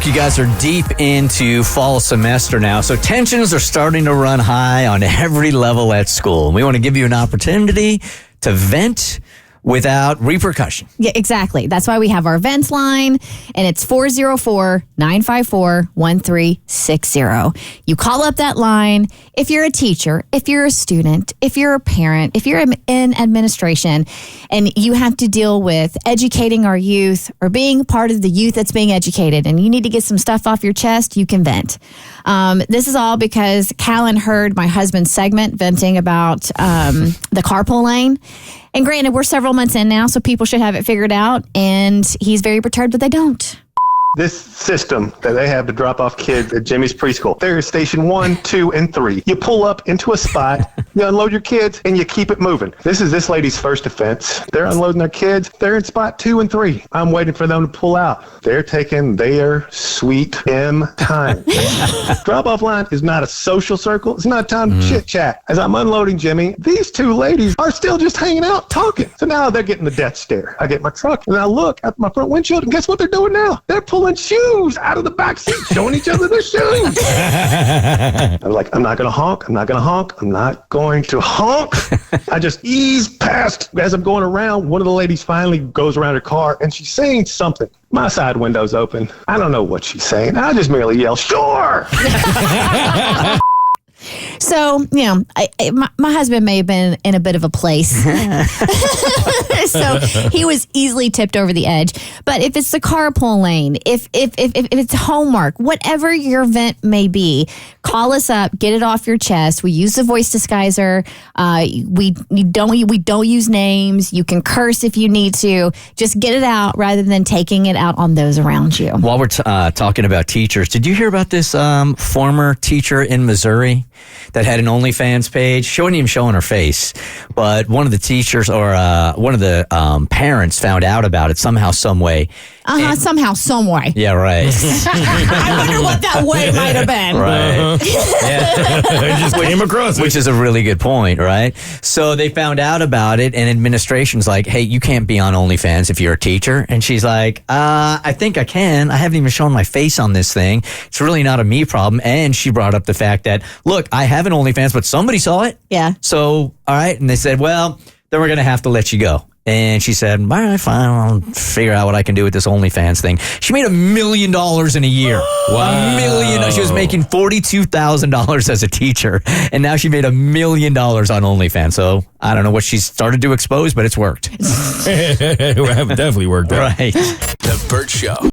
Look, you guys are deep into fall semester now, so tensions are starting to run high on every level at school. We want to give you an opportunity to vent without repercussion. Yeah, exactly. That's why we have our vents line, and it's 404-954-1360. You call up that line if you're a teacher, if you're a student, if you're a parent, if you're in administration, and you have to deal with educating our youth or being part of the youth that's being educated, and you need to get some stuff off your chest, you can vent. This is all because Callan heard my husband's segment venting about the carpool lane. And granted, we're several months in now, so people should have it figured out. And he's very perturbed that they don't. This system that they have to drop off kids at Jimmy's preschool, there is station 1, 2, and 3. You pull up into a spot, you unload your kids, and you keep it moving. This is this lady's first offense. They're unloading their kids. They're in spot 2 and 3. I'm waiting for them to pull out. They're taking their sweet time. Drop-off line is not a social circle. It's not time to chit-chat. As I'm unloading Jimmy, these two ladies are still just hanging out, talking. So now they're getting the death stare. I get my truck, and I look at my front windshield, and guess what they're doing now? They're pulling shoes out of the back seat, showing each other their shoes. I'm like, I'm not going to honk. I'm not going to honk. I'm not going to honk. I just ease past. As I'm going around, one of the ladies finally goes around her car, and she's saying something. My side window's open. I don't know what she's saying. I just merely yell, sure! So, you know, my husband may have been in a bit of a place. So he was easily tipped over the edge. But if it's the carpool lane, if it's homework, whatever your vent may be, call us up, get it off your chest. We use the voice disguiser. We don't use names. You can curse if you need to. Just get it out rather than taking it out on those around you. While we're talking about teachers, did you hear about this former teacher in Missouri that had an OnlyFans page? She wasn't even showing her face, but one of the teachers or one of the parents found out about it somehow, some way. Somehow, some way. Yeah, right. I wonder what that way might have been. Right. It just came across it. Which is a really good point, right? So they found out about it, and administration's like, hey, you can't be on OnlyFans if you're a teacher. And she's like, I think I can. I haven't even shown my face on this thing. It's really not a me problem. And she brought up the fact that, look, I have an OnlyFans, but somebody saw it. Yeah. So, all right. And they said, well, then we're going to have to let you go. And she said, all right, fine, I'll figure out what I can do with this OnlyFans thing. She made $1 million in a year. Wow. $1 million. She was making $42,000 as a teacher, and now she made $1 million on OnlyFans. So I don't know what she's started to expose, but it's worked. It definitely worked out. Right. The Bert Show.